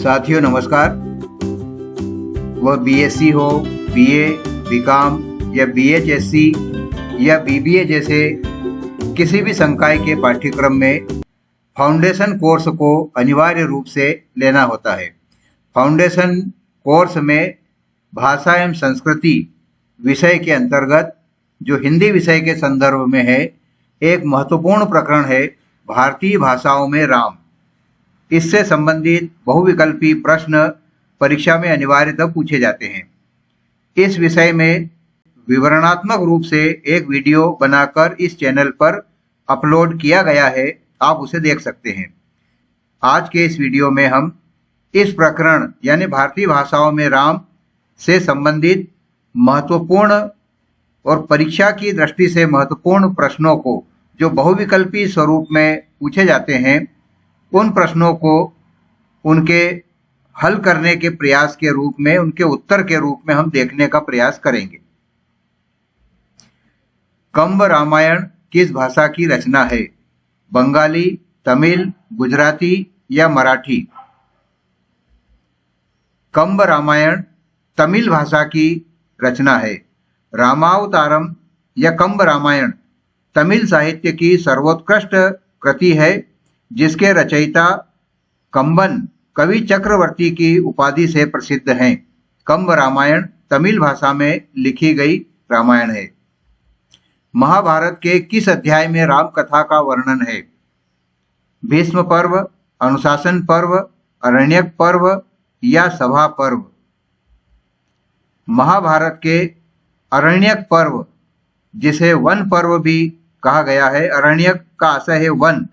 साथियों नमस्कार। वह बीएससी हो, बीए, बीकॉम या बीएचएससी या बीबीए जैसे किसी भी संकाय के पाठ्यक्रम में फाउंडेशन कोर्स को अनिवार्य रूप से लेना होता है। फाउंडेशन कोर्स में भाषा एवं संस्कृति विषय के अंतर्गत जो हिंदी विषय के संदर्भ में है, एक महत्वपूर्ण प्रकरण है भारतीय भाषाओं में राम। इससे संबंधित बहुविकल्पी प्रश्न परीक्षा में अनिवार्यतः पूछे जाते हैं। इस विषय में विवरणात्मक रूप से एक वीडियो बनाकर इस चैनल पर अपलोड किया गया है, आप उसे देख सकते हैं। आज के इस वीडियो में हम इस प्रकरण यानी भारतीय भाषाओं में राम से संबंधित महत्वपूर्ण और परीक्षा की दृष्टि से महत्वपूर्ण प्रश्नों को जो बहुविकल्पी स्वरूप में पूछे जाते हैं, उन प्रश्नों को उनके हल करने के प्रयास के रूप में, उनके उत्तर के रूप में हम देखने का प्रयास करेंगे। कंब रामायण किस भाषा की रचना है? बंगाली, तमिल, गुजराती या मराठी? कंब रामायण तमिल भाषा की रचना है। रामावतारम या कंब रामायण तमिल साहित्य की सर्वोत्कृष्ट कृति है, जिसके रचयिता कंबन कवि चक्रवर्ती की उपाधि से प्रसिद्ध हैं। कंब रामायण तमिल भाषा में लिखी गई रामायण है। महाभारत के किस अध्याय में राम कथा का वर्णन है? भीष्म पर्व, अनुशासन पर्व, अरण्यक पर्व या सभा पर्व? महाभारत के अरण्यक पर्व, जिसे वन पर्व भी कहा गया है, अरण्यक का आशय है वन,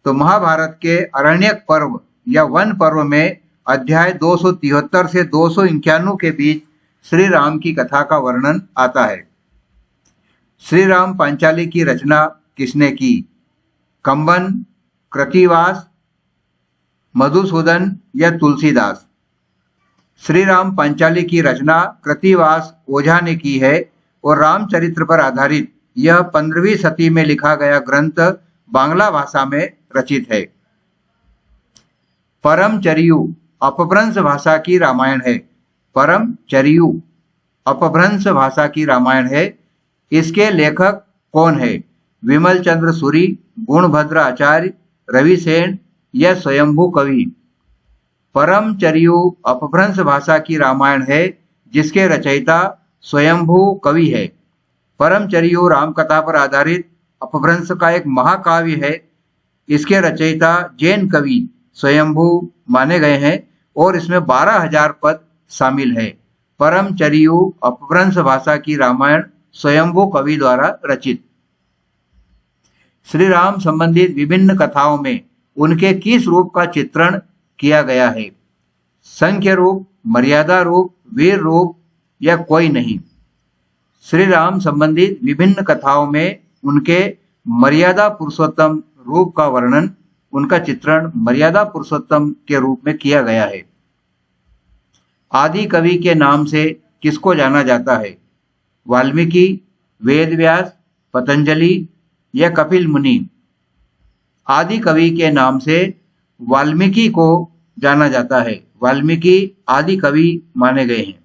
तो महाभारत के अरण्यक पर्व या वन पर्व में अध्याय 273 से 291 के बीच श्री राम की कथा का वर्णन आता है। श्री राम पांचाली की रचना किसने की? कंबन, कृतिवास, मधुसूदन या तुलसीदास? श्री राम पांचाली की रचना कृतिवास ओझा ने की है और रामचरित्र पर आधारित यह 15वीं सदी में लिखा गया ग्रंथ बांग्ला भाषा में रचित है। परमचरियु अपभ्रंश भाषा की रामायण है। परमचरियु अपभ्रंश भाषा की रामायण है। इसके लेखक कौन है? विमल चंद्र सूरी, गुणभद्र आचार्य, रवि सेन या स्वयंभू कवि? परमचरियु अपभ्रंश भाषा की रामायण है, जिसके रचयिता स्वयंभू कवि है। परमचरियु रामकथा पर आधारित अपभ्रंश का एक महाकाव्य है। इसके रचयिता जैन कवि स्वयंभू माने गए हैं और इसमें 12,000 पद शामिल है। परमचरियु अपभ्रंश भाषा की रामायण स्वयंभू कवि द्वारा रचित। श्री राम संबंधित विभिन्न कथाओं में उनके किस रूप का चित्रण किया गया है? संख्य रूप, मर्यादा रूप, वीर रूप या कोई नहीं? श्री राम संबंधित विभिन्न कथाओं में उनके मर्यादा पुरुषोत्तम रूप का वर्णन, उनका चित्रण मर्यादा पुरुषोत्तम के रूप में किया गया है। आदि कवि के नाम से किसको जाना जाता है? वाल्मीकि, वेदव्यास, पतंजलि या कपिल मुनि? आदि कवि के नाम से वाल्मीकि को जाना जाता है। वाल्मीकि आदि कवि माने गए हैं।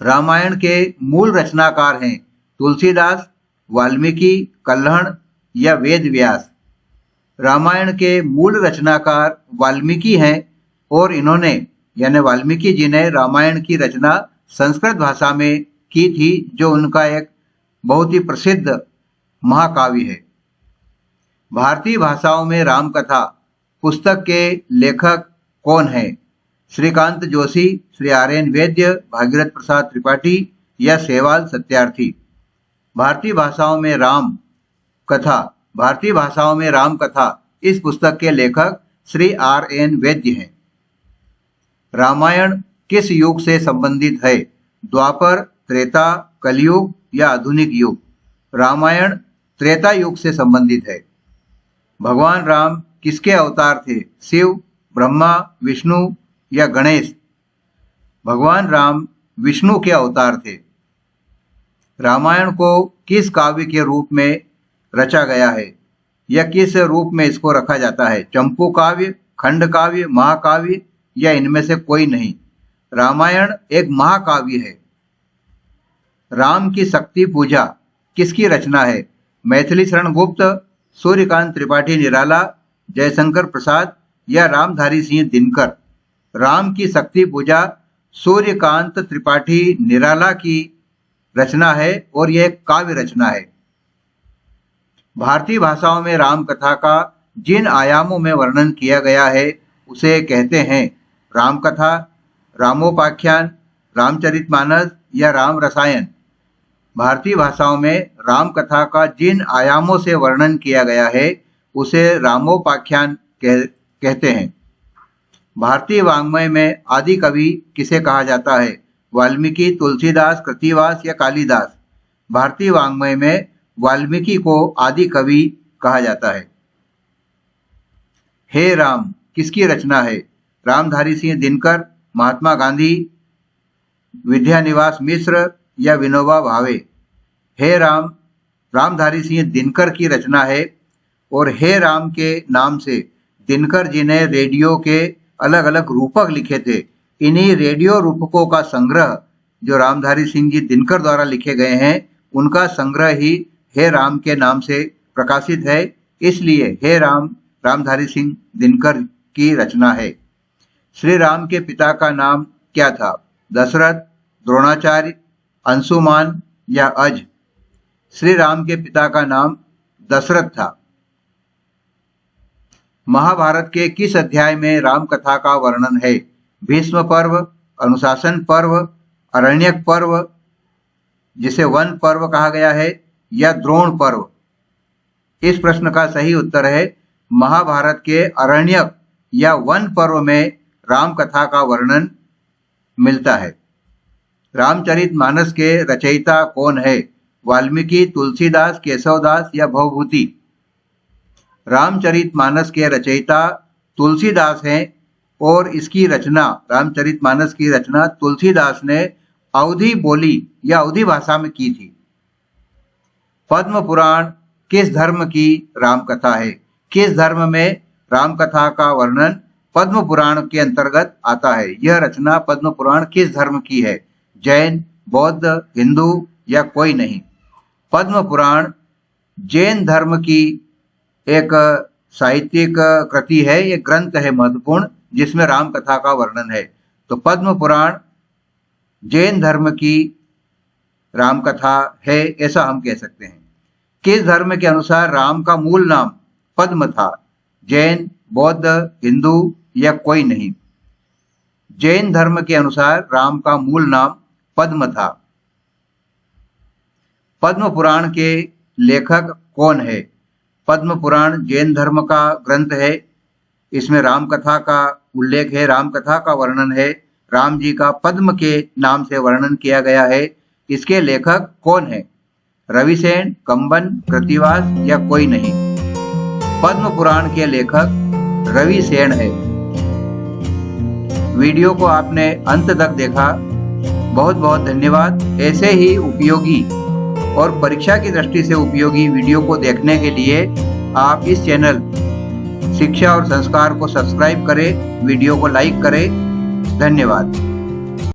रामायण के मूल रचनाकार हैं तुलसीदास, वाल्मीकि, कल्हण या वेदव्यास? रामायण के मूल रचनाकार वाल्मीकि हैं और इन्होंने यानी वाल्मीकि जी ने रामायण की रचना संस्कृत भाषा में की थी, जो उनका एक बहुत ही प्रसिद्ध महाकाव्य है। भारतीय भाषाओं में राम कथा पुस्तक के लेखक कौन है? श्रीकांत जोशी, श्री आर्यन वैद्य, भागीरथ प्रसाद त्रिपाठी या सेवाल सत्यार्थी? भारतीय भाषाओं में राम कथा इस पुस्तक के लेखक श्री आर.एन. वैद्य हैं। रामायण किस युग से संबंधित है? द्वापर, त्रेता, कलयुग या आधुनिक युग? रामायण त्रेता युग से संबंधित है। भगवान राम किसके अवतार थे? शिव, ब्रह्मा, विष्णु या गणेश? भगवान राम विष्णु के अवतार थे। रामायण को किस काव्य के रूप में रचा गया है या किस रूप में इसको रखा जाता है? चंपू काव्य, खंड काव्य, महाकाव्य या इनमें से कोई नहीं? रामायण एक महाकाव्य है। राम की शक्ति पूजा किसकी रचना है? मैथिली शरण गुप्त, सूर्यकांत त्रिपाठी निराला, जयशंकर प्रसाद या रामधारी सिंह दिनकर? राम की शक्ति पूजा सूर्यकांत त्रिपाठी निराला की रचना है और यह एक काव्य रचना है। भारतीय भाषाओं में राम कथा का जिन आयामों में वर्णन किया गया है उसे कहते हैं राम कथा, रामोपाख्यान, रामचरितमानस या राम रसायन। भारतीय भाषाओं में राम कथा का जिन आयामों से वर्णन किया गया है उसे रामोपाख्यान कहते हैं। भारतीय वाङ्मय में आदि कवि किसे कहा जाता है? वाल्मीकि, तुलसीदास, कृतिवास या कालिदास? भारतीय वाङ्मय में वाल्मीकि को आदि कवि कहा जाता है। हे राम किसकी रचना है? रामधारी सिंह दिनकर, महात्मा गांधी, विद्यानिवास मिश्र या विनोबा भावे? हे राम रामधारी सिंह दिनकर की रचना है और हे राम के नाम से दिनकर जी ने रेडियो के अलग अलग रूपक लिखे थे। इन्हीं रेडियो रूपकों का संग्रह जो रामधारी सिंह जी दिनकर द्वारा लिखे गए हैं उनका संग्रह ही हे राम के नाम से प्रकाशित है। इसलिए हे राम रामधारी सिंह दिनकर की रचना है। श्री राम के पिता का नाम क्या था? दशरथ, द्रोणाचार्य, अंशुमान या अज? श्री राम के पिता का नाम दशरथ था। महाभारत के किस अध्याय में राम कथा का वर्णन है? भीष्म पर्व, अनुशासन पर्व, अरण्यक पर्व जिसे वन पर्व कहा गया है या द्रोण पर्व? इस प्रश्न का सही उत्तर है महाभारत के अरण्यक या वन पर्व में राम कथा का वर्णन मिलता है। रामचरितमानस के रचयिता कौन है? वाल्मीकि, तुलसीदास, केशवदास या भवभूति? रामचरितमानस के रचयिता तुलसीदास हैं और इसकी रचना रामचरितमानस की रचना तुलसीदास ने अवधी बोली या अवधी भाषा में की थी। पद्म पुराण किस धर्म की राम कथा है? किस धर्म में राम कथा का वर्णन पद्म पुराण के अंतर्गत आता है? यह रचना पद्म पुराण किस धर्म की है? जैन, बौद्ध, हिंदू या कोई नहीं? पद्म पुराण जैन धर्म की एक साहित्यिक कृति है, एक ग्रंथ है महत्वपूर्ण जिसमें राम कथा का वर्णन है। तो पद्म पुराण जैन धर्म की राम कथा है ऐसा हम कह सकते हैं। किस धर्म के अनुसार राम का मूल नाम पद्म था? जैन, बौद्ध, हिंदू या कोई नहीं? जैन धर्म के अनुसार राम का मूल नाम पद्म था। पद्म पुराण के लेखक कौन है? पद्म पुराण जैन धर्म का ग्रंथ है। इसमें राम कथा का उल्लेख है, राम कथा का वर्णन है, राम जी का पद्म के नाम से वर्णन किया गया है। इसके लेखक कौन है? रविसेन, कंबन, कृतिवास या कोई नहीं? पद्म पुराण के लेखक रविसेन है। वीडियो को आपने अंत तक देखा, बहुत बहुत धन्यवाद। ऐसे ही उपयोगी और परीक्षा की दृष्टि से उपयोगी वीडियो को देखने के लिए आप इस चैनल शिक्षा और संस्कार को सब्सक्राइब करें, वीडियो को लाइक करें। धन्यवाद।